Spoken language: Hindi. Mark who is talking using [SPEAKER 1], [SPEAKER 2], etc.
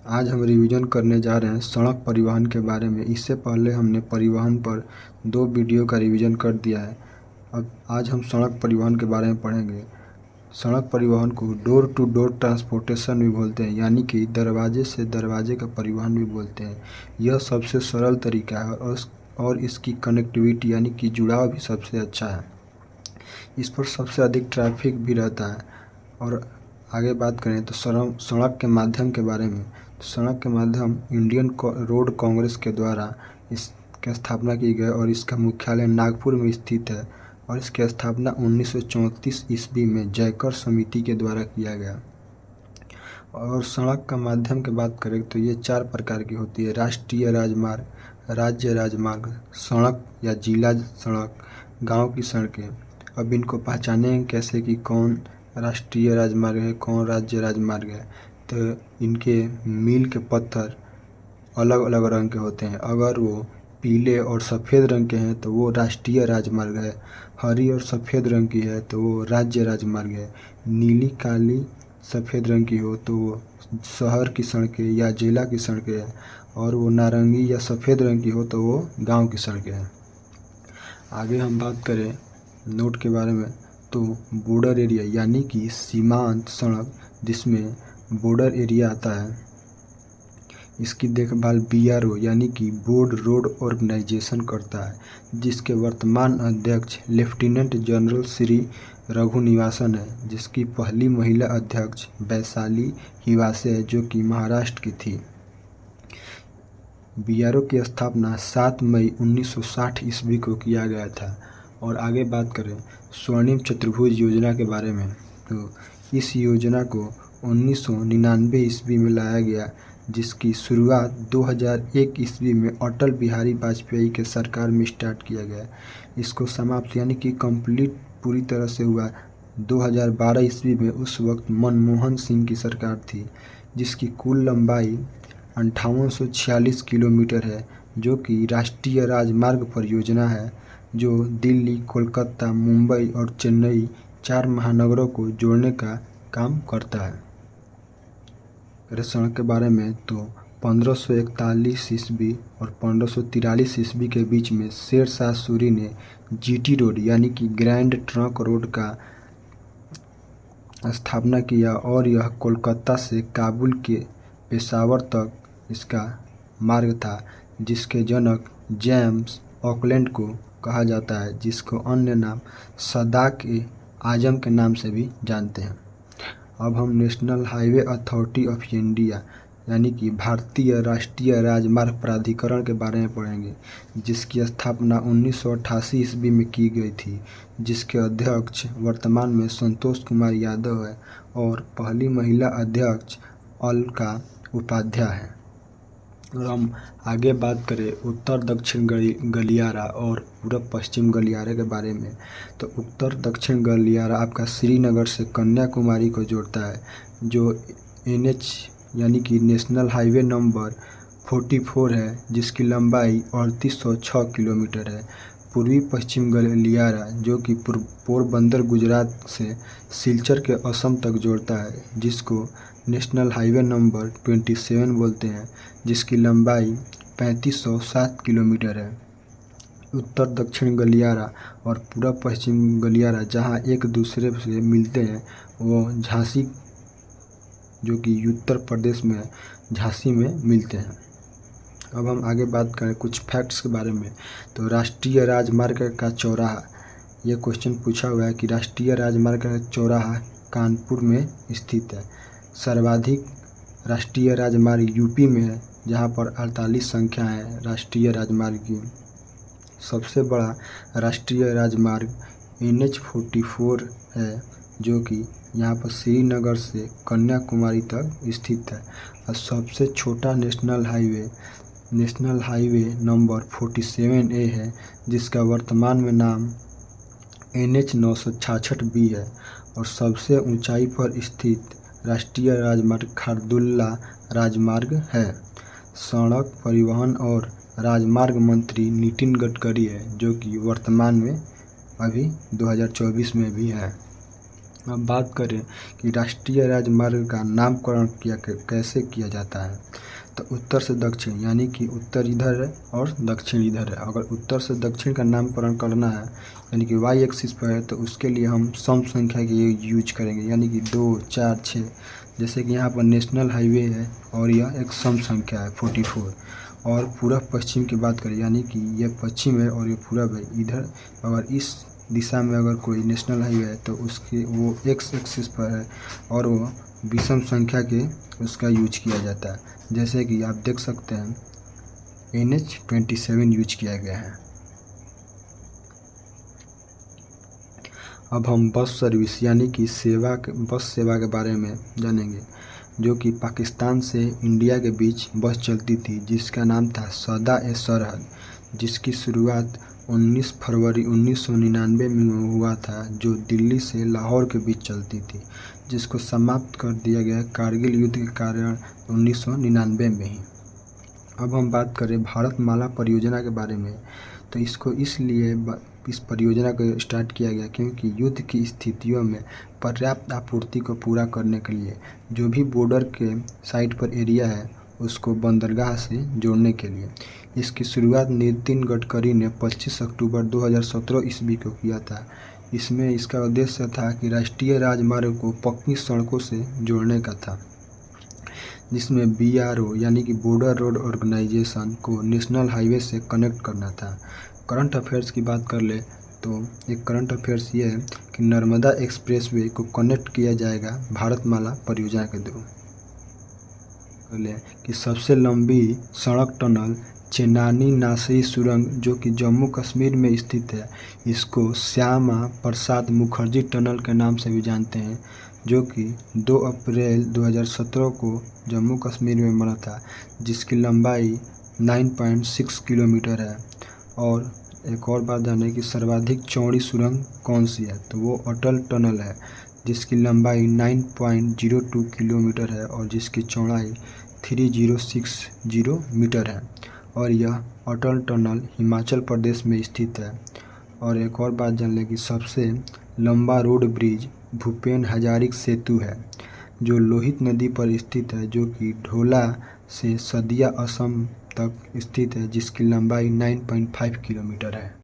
[SPEAKER 1] आज हम रिवीजन करने जा रहे हैं सड़क परिवहन के बारे में। इससे पहले हमने परिवहन पर 2 वीडियो का रिवीजन कर दिया है। अब आज हम सड़क परिवहन के बारे में पढ़ेंगे। सड़क परिवहन को डोर टू डोर ट्रांसपोर्टेशन भी बोलते हैं, यानी कि दरवाजे से दरवाजे का परिवहन भी बोलते हैं। यह सबसे सरल तरीका है और इसकी कनेक्टिविटी यानी कि जुड़ाव भी सबसे अच्छा है। इस पर सबसे अधिक ट्रैफिक भी रहता है। और आगे बात करें तो सड़क के माध्यम के बारे में। सड़क के माध्यम इंडियन रोड कांग्रेस के द्वारा इसकी स्थापना की गई और इसका मुख्यालय नागपुर में स्थित है और इसकी स्थापना 1934 ईस्वी में जयकर समिति के द्वारा किया गया। और सड़क का माध्यम की बात करें तो ये 4 प्रकार की होती है: राष्ट्रीय राजमार्ग, राज्य राजमार्ग, सड़क या जिला सड़क, गांव की सड़कें। अब इनको पहचानें कैसे कि कौन राष्ट्रीय राजमार्ग है, कौन राज्य राजमार्ग है। तो इनके मील के पत्थर अलग अलग रंग के होते हैं। अगर वो पीले और सफ़ेद रंग के हैं तो वो राष्ट्रीय राजमार्ग है। हरी और सफ़ेद रंग की है तो वो राज्य राजमार्ग है। नीली, काली, सफ़ेद रंग की हो तो वो शहर की सड़कें या जिला की सड़कें हैं। और वो नारंगी या सफ़ेद रंग की हो तो वो गांव की सड़कें हैं। आगे हम बात करें नोट के बारे में तो बॉर्डर एरिया यानी कि सीमांत सड़क, जिसमें बॉर्डर एरिया आता है, इसकी देखभाल BRO यानी कि बोर्ड रोड ऑर्गेनाइजेशन करता है, जिसके वर्तमान अध्यक्ष लेफ्टिनेंट जनरल श्री रघुनिवासन है, जिसकी पहली महिला अध्यक्ष वैशाली हिवासे है जो कि महाराष्ट्र की थी। BRO की स्थापना 7 मई 1960 ईस्वी को किया गया था। और आगे बात करें स्वर्णिम चतुर्भुज योजना के बारे में तो इस योजना को 1999 ईस्वी में लाया गया, जिसकी शुरुआत 2001 ईस्वी में अटल बिहारी वाजपेयी के सरकार में स्टार्ट किया गया। इसको समाप्त यानी कि कंप्लीट पूरी तरह से हुआ 2012 ईस्वी में। उस वक्त मनमोहन सिंह की सरकार थी, जिसकी कुल लंबाई 5846 किलोमीटर है, जो कि राष्ट्रीय राजमार्ग परियोजना है जो दिल्ली, कोलकाता, मुंबई और चेन्नई 4 महानगरों को जोड़ने का काम करता है। सड़क के बारे में तो 1541 ईस्वी और 1543 ईस्वी के बीच में शेर शाह सूरी ने GT रोड यानी कि ग्रैंड ट्रंक रोड का स्थापना किया और यह कोलकाता से काबुल के पेशावर तक इसका मार्ग था, जिसके जनक जेम्स ऑकलैंड को कहा जाता है, जिसको अन्य नाम सदाक ए आजम के नाम से भी जानते हैं। अब हम national highway authority of India यानी कि भारतीय राष्ट्रीय राजमार्ग प्राधिकरण के बारे में पढ़ेंगे, जिसकी स्थापना 1988 ईस्वी में की गई थी, जिसके अध्यक्ष वर्तमान में संतोष कुमार यादव है और पहली महिला अध्यक्ष अलका उपाध्याय है। और हम आगे बात करें उत्तर दक्षिण गलियारा और पूर्व पश्चिम गलियारे के बारे में तो उत्तर दक्षिण गलियारा आपका श्रीनगर से कन्याकुमारी को जोड़ता है, जो NH यानी कि नेशनल हाईवे नंबर 44 है, जिसकी लंबाई 3806 किलोमीटर है। पूर्वी पश्चिम गलियारा जो कि पोरबंदर गुजरात से सिलचर के असम तक जोड़ता है, जिसको नेशनल हाईवे नंबर 27 बोलते हैं, जिसकी लंबाई 3507 किलोमीटर है। उत्तर दक्षिण गलियारा और पूर्व पश्चिम गलियारा जहां एक दूसरे से मिलते हैं वो झांसी जो कि उत्तर प्रदेश में झांसी में मिलते हैं। अब हम आगे बात करें कुछ फैक्ट्स के बारे में तो राष्ट्रीय राजमार्ग का चौराहा, ये क्वेश्चन पूछा हुआ है कि राष्ट्रीय राजमार्ग का चौराहा कानपुर में स्थित है। सर्वाधिक राष्ट्रीय राजमार्ग यूपी में है, जहां पर 48 संख्या है राष्ट्रीय राजमार्ग की। सबसे बड़ा राष्ट्रीय राजमार्ग NH44 है, जो कि यहाँ पर श्रीनगर से कन्याकुमारी तक स्थित है। और सबसे छोटा नेशनल हाईवे नंबर 47A है, जिसका वर्तमान में नाम NH 966B है। और सबसे ऊंचाई पर स्थित राष्ट्रीय राजमार्ग खारदुल्ला राजमार्ग है। सड़क परिवहन और राजमार्ग मंत्री नितिन गडकरी है, जो कि वर्तमान में अभी 2024 में भी है। अब बात करें कि राष्ट्रीय राजमार्ग का नामकरण कैसे किया जाता है, तो उत्तर से दक्षिण यानी कि उत्तर इधर है और दक्षिण इधर है। अगर उत्तर से दक्षिण का नामकरण करना है यानी कि वाई एक्सिस पर है, तो उसके लिए हम सम संख्या के यूज करेंगे यानी कि 2, 4, 6। जैसे कि यहाँ पर नेशनल हाईवे है और यह एक सम संख्या है 44। और पूरब पश्चिम की बात करें यानी कि यह पश्चिम है और ये पूरब है। इधर अगर इस दिशा में अगर कोई नेशनल हाईवे है तो उसके वो एक्स एक्सिस पर है और वो विषम संख्या के उसका यूज किया जाता है। जैसे कि आप देख सकते हैं NH-27 यूज किया गया है। अब हम बस सर्विस यानी कि बस सेवा के बारे में जानेंगे, जो कि पाकिस्तान से इंडिया के बीच बस चलती थी जिसका नाम था सदा-ए-सरहद, जिसकी शुरुआत 19 फरवरी 1999 में हुआ था, जो दिल्ली से लाहौर के बीच चलती थी, जिसको समाप्त कर दिया गया कारगिल युद्ध के कारण 1999 में ही। अब हम बात करें भारतमाला परियोजना के बारे में, तो इसको इसलिए इस परियोजना को स्टार्ट किया गया क्योंकि युद्ध की स्थितियों में पर्याप्त आपूर्ति को पूरा करने के लिए जो भी बॉर्डर के साइड पर एरिया है उसको बंदरगाह से जोड़ने के लिए। इसकी शुरुआत नितिन गडकरी ने 25 अक्टूबर 2017 ईस्वी को किया था। इसमें इसका उद्देश्य था कि राष्ट्रीय राजमार्ग को पक्की सड़कों से जोड़ने का था, जिसमें BRO यानी कि बॉर्डर रोड ऑर्गेनाइजेशन को नेशनल हाईवे से कनेक्ट करना था। करंट अफेयर्स की बात कर ले तो एक करंट अफेयर्स ये है कि नर्मदा एक्सप्रेसवे को कनेक्ट किया जाएगा भारतमाला परियोजना के थ्रू। कि सबसे लंबी सड़क टनल चेनानी नासरी सुरंग जो कि जम्मू कश्मीर में स्थित है, इसको श्यामा प्रसाद मुखर्जी टनल के नाम से भी जानते हैं, जो कि 2 अप्रैल 2017 को जम्मू कश्मीर में बना था, जिसकी लंबाई 9.6 किलोमीटर है। और एक और बात जाने कि सर्वाधिक चौड़ी सुरंग कौन सी है, तो वो अटल टनल है, जिसकी लंबाई 9.02 किलोमीटर है और जिसकी चौड़ाई 3060 मीटर है। और यह अटल टनल हिमाचल प्रदेश में स्थित है। और एक और बात जान लें कि सबसे लंबा रोड ब्रिज भूपेन हजारिका सेतु है, जो लोहित नदी पर स्थित है, जो कि ढोला से सदिया असम तक स्थित है, जिसकी लंबाई 9.5 किलोमीटर है।